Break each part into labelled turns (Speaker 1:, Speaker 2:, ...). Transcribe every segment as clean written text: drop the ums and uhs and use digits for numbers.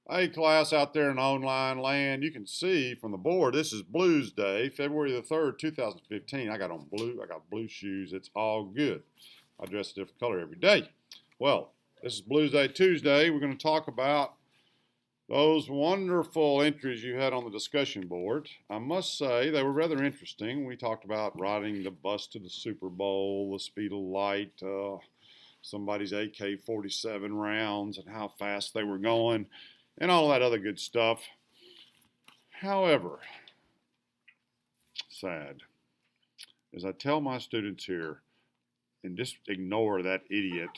Speaker 1: Hey, class out there in online land, you can see from the board, this is Blues Day, February the 3rd, 2015. I got blue shoes. It's all good. I dress a different color every day. Well, this is Blues Day Tuesday. We're going to talk about those wonderful entries you had on the discussion board. I must say they were rather interesting. We talked about riding the bus to the Super Bowl, the speed of light, somebody's AK-47 rounds and how fast they were going, and all that other good stuff. However, sad, as I tell my students here, and just ignore that idiot,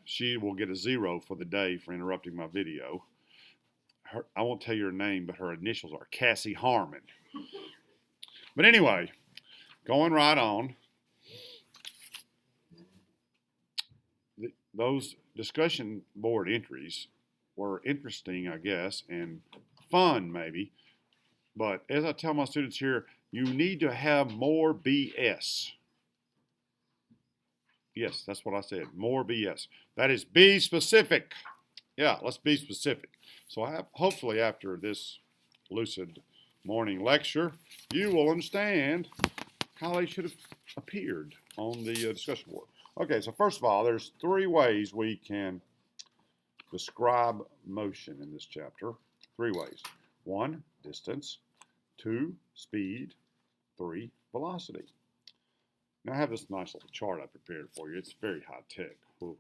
Speaker 1: she will get a 0 for the day for interrupting my video. I won't tell you her name, but her initials are Cassie Harmon. But anyway, going right on, those discussion board entries were interesting, I guess, and fun maybe. But as I tell my students here, you need to have more BS. Yes, that's what I said, more BS. That is, be specific. Yeah, let's be specific. So hopefully after this lucid morning lecture, you will understand how they should have appeared on the discussion board. Okay, so first of all, there's 3 ways we can describe motion in this chapter. 3 ways. 1, distance. 2, speed. 3, velocity. Now I have this nice little chart I prepared for you. It's very high tech. So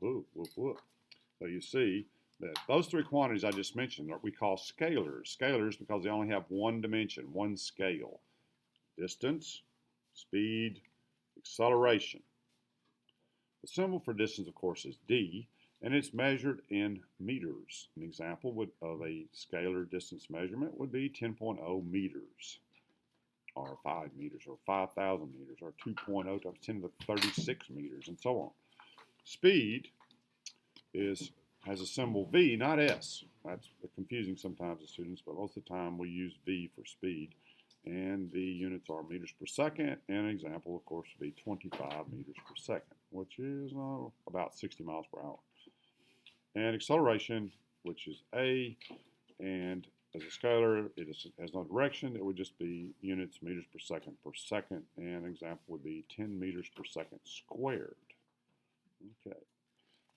Speaker 1: you see that those 3 quantities I just mentioned we call scalars. Scalars because they only have 1 dimension, 1 scale. Distance, speed, acceleration. The symbol for distance, of course, is d, and it's measured in meters. An example of a scalar distance measurement would be 10.0 meters, or 5 meters, or 5,000 meters, or 2.0 times 10 to the 36 meters, and so on. Speed has a symbol V, not S. That's confusing sometimes to students, but most of the time we use V for speed. And the units are meters per second. And an example, of course, would be 25 meters per second, which is about 60 miles per hour. And acceleration, which is A, and as a scalar, has no direction. It would just be units meters per second per second. And an example would be 10 meters per second squared. Okay.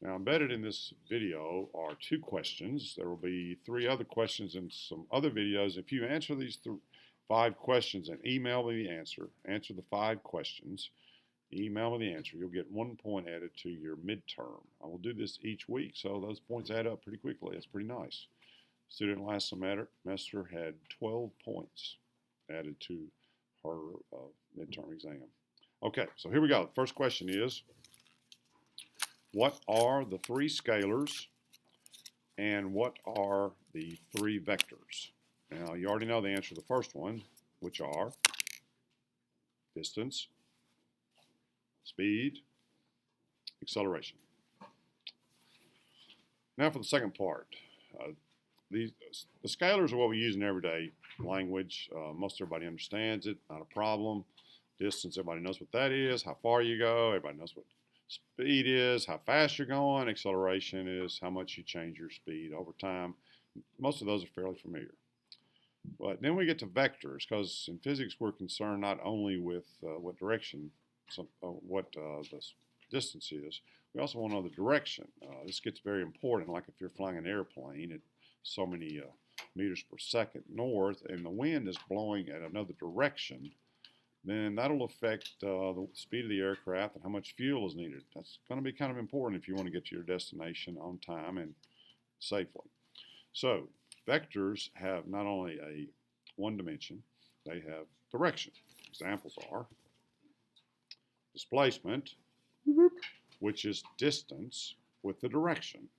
Speaker 1: Now, embedded in this video are 2 questions. There will be 3 other questions in some other videos. If you answer these 5 questions and email me the answer the 5 questions, email me the answer, you'll get 1 point added to your midterm. I will do this each week, so those points add up pretty quickly. That's pretty nice. Student last semester had 12 points added to her midterm exam. Okay, so here we go. The first question is, what are the 3 scalars and what are the 3 vectors? Now, you already know the answer to the first one, which are distance, speed, acceleration. Now for the second part. The scalars are what we use in everyday language. Most everybody understands it, not a problem. Distance, everybody knows what that is, how far you go, everybody knows what speed is, how fast you're going. Acceleration is how much you change your speed over time. Most of those are fairly familiar. But then we get to vectors, because in physics we're concerned not only with what direction, what the distance is, we also want to know the direction. This gets very important, like if you're flying an airplane at so many meters per second north and the wind is blowing at another direction, then that'll affect the speed of the aircraft and how much fuel is needed. That's going to be kind of important if you want to get to your destination on time and safely. So vectors have not only a 1 dimension, they have direction. Examples are displacement, which is distance with the direction.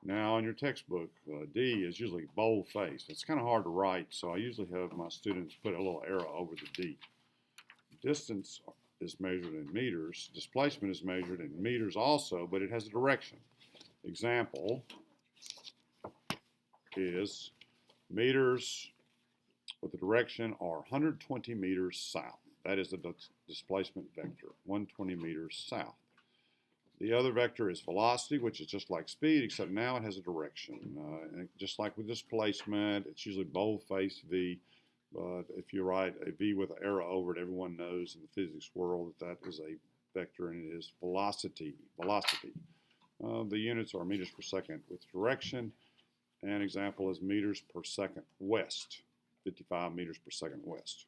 Speaker 1: Now in your textbook, D is usually bold-faced. It's kind of hard to write, so I usually have my students put a little arrow over the D. Distance is measured in meters. Displacement is measured in meters also, but it has a direction. Example is meters with the direction are 120 meters south. That is the displacement vector, 120 meters south. The other vector is velocity, which is just like speed, except now it has a direction. And just like with displacement, it's usually bold-faced V. But if you write a V with an arrow over it, everyone knows in the physics world that that is a vector, and it is velocity. Velocity. The units are meters per second with direction. An example is meters per second west, 55 meters per second west.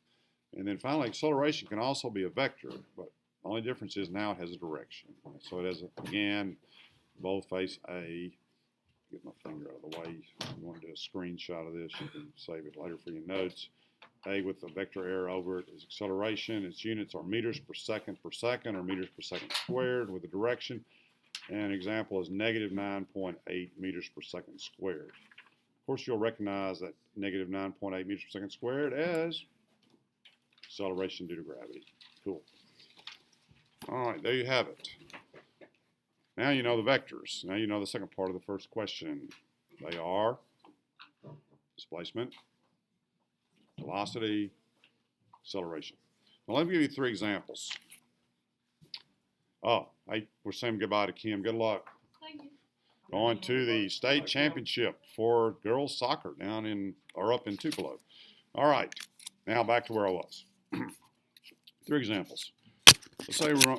Speaker 1: And then finally, acceleration can also be a vector, but the only difference is now it has a direction. So it has, again, bold-face A. Get my finger out of the way. If you want to do a screenshot of this, you can save it later for your notes. A with the vector arrow over it is acceleration. Its units are meters per second or meters per second squared with a direction. And an example is negative 9.8 meters per second squared. Of course, you'll recognize that negative 9.8 meters per second squared as acceleration due to gravity. Cool. All right, there you have it. Now you know the vectors. Now you know the second part of the first question. They are displacement, velocity, acceleration. Now let me give you 3 examples. Oh, we're saying goodbye to Kim. Good luck.
Speaker 2: Thank you.
Speaker 1: Going to the state championship for girls soccer down in, or up in Tupelo. All right, now back to where I was. 3 examples. Let's say we're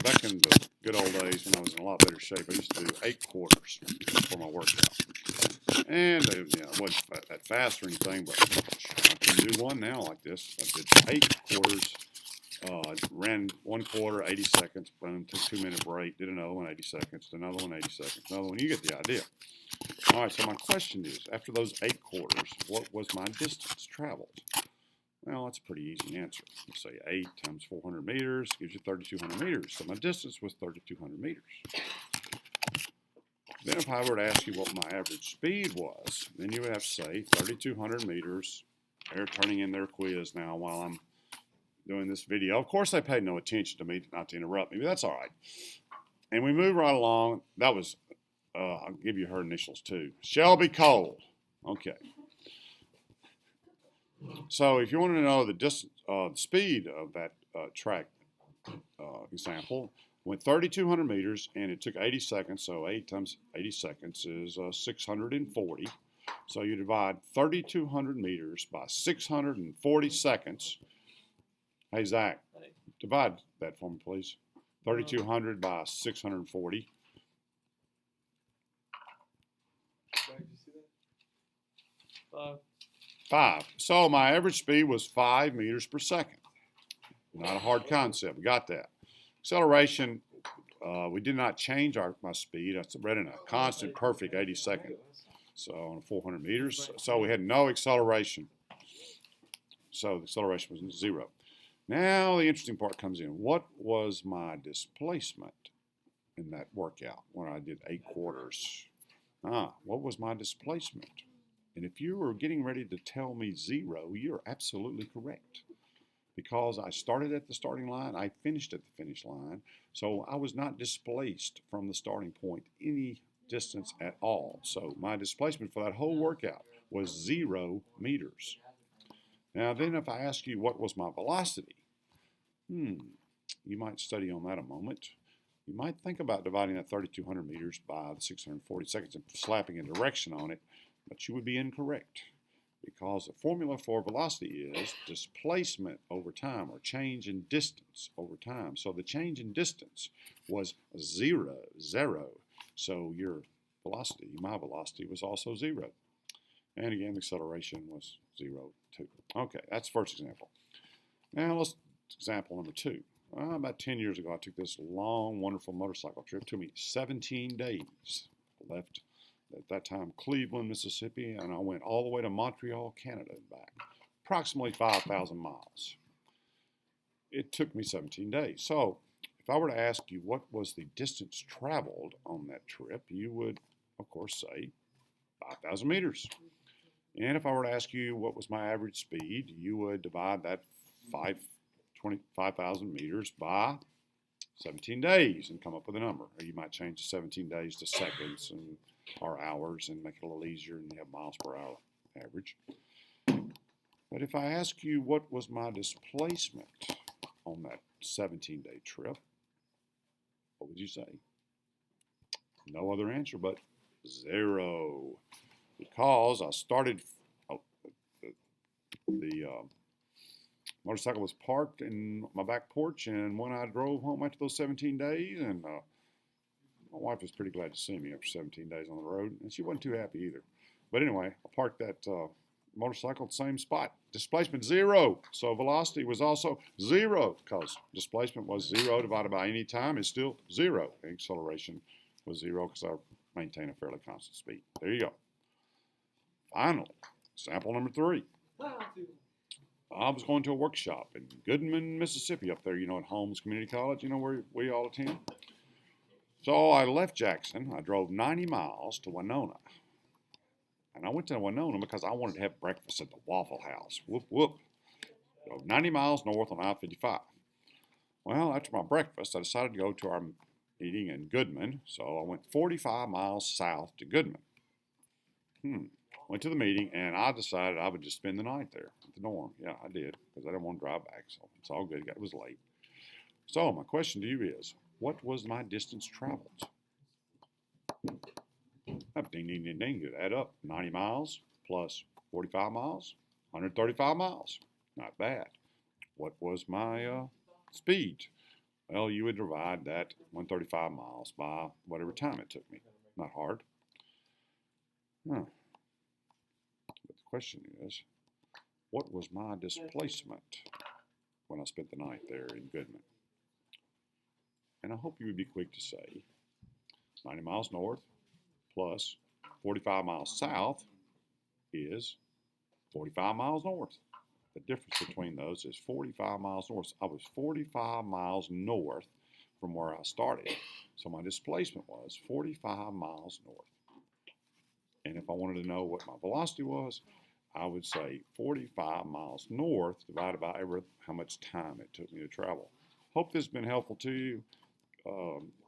Speaker 1: back in the good old days when I was in a lot better shape. I used to do 8 quarters for my workout. And it wasn't that fast or anything, but I can do one now like this. I did 8 quarters. Ran 1 quarter, 80 seconds, boom, took a 2-minute break, did another one, 80 seconds, did another one, 80 seconds, another one. You get the idea. All right, so my question is, after those 8 quarters, what was my distance traveled? Well, that's a pretty easy answer. Let's say 8 times 400 meters gives you 3,200 meters. So my distance was 3,200 meters. Then if I were to ask you what my average speed was, then you would have to say 3,200 meters. They're turning in their quiz now while I'm doing this video. Of course, they paid no attention to me, not to interrupt me, but that's all right. And we move right along. That was, I'll give you her initials too. Shelby Cole. Okay. So if you want to know the distance, speed of that track example, went 3,200 meters and it took 80 seconds. So 8 times 80 seconds is 640. So you divide 3,200 meters by 640 seconds. Hey, Zach, divide that for me, please. 3,200 by 640.
Speaker 3: Did you see that?
Speaker 1: 5. So my average speed was 5 meters per second. Not a hard concept. We got that. Acceleration, we did not change my speed. I read in a constant, perfect 80 seconds. So on 400 meters. So we had no acceleration. So the acceleration was 0. Now the interesting part comes in. What was my displacement in that workout when I did 8 quarters? What was my displacement? And if you were getting ready to tell me 0, you're absolutely correct. Because I started at the starting line, I finished at the finish line, so I was not displaced from the starting point any distance at all. So my displacement for that whole workout was 0 meters. Now then if I ask you what was my velocity, you might study on that a moment. You might think about dividing that 3,200 meters by the 640 seconds and slapping a direction on it, but you would be incorrect because the formula for velocity is displacement over time, or change in distance over time. So the change in distance was 0. So your velocity, my velocity, was also 0. And again, the acceleration was 0 too. Okay, that's the first example. Now let's example number 2. About 10 years ago, I took this long, wonderful motorcycle trip. It took me 17 days. Left at that time Cleveland, Mississippi, and I went all the way to Montreal, Canada and back. Approximately 5,000 miles. It took me 17 days. So if I were to ask you what was the distance traveled on that trip, you would, of course, say 5,000 meters. And if I were to ask you what was my average speed, you would divide that 5,000 meters by 17 days and come up with a number. Or you might change the 17 days to seconds or hours and make it a little easier, and you have miles per hour average. But if I ask you what was my displacement on that 17-day trip, what would you say? No other answer but 0. Because I started, the motorcycle was parked in my back porch, and when I drove home after those 17 days, and my wife was pretty glad to see me after 17 days on the road, and she wasn't too happy either. But anyway, I parked that motorcycle at the same spot. Displacement 0, so velocity was also 0, because displacement was 0 divided by any time is still 0. Acceleration was 0 because I maintain a fairly constant speed. There you go. Finally, sample number 3. I was going to a workshop in Goodman, Mississippi, up there, at Holmes Community College, where we all attend. So I left Jackson. I drove 90 miles to Winona. And I went to Winona because I wanted to have breakfast at the Waffle House. Whoop, whoop. Drove 90 miles north on I-55. Well, after my breakfast, I decided to go to our meeting in Goodman. So I went 45 miles south to Goodman. Went to the meeting, and I decided I would just spend the night there at the dorm. Yeah, I did, because I didn't want to drive back, so it's all good. It was late. So my question to you is, what was my distance traveled? Ding, ding, ding, ding. Did add up. 90 miles plus 45 miles, 135 miles. Not bad. What was my speed? Well, you would divide that 135 miles by whatever time it took me. Not hard. But the question is, what was my displacement when I spent the night there in Goodman? And I hope you would be quick to say 90 miles north plus 45 miles south is 45 miles north. The difference between those is 45 miles north. I was 45 miles north from where I started. So my displacement was 45 miles north. And if I wanted to know what my velocity was, I would say 45 miles north divided by how much time it took me to travel. Hope this has been helpful to you.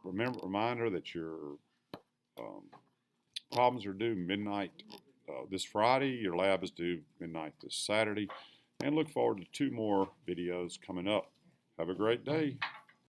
Speaker 1: Reminder that your problems are due midnight this Friday. Your lab is due midnight this Saturday. And look forward to 2 more videos coming up. Have a great day.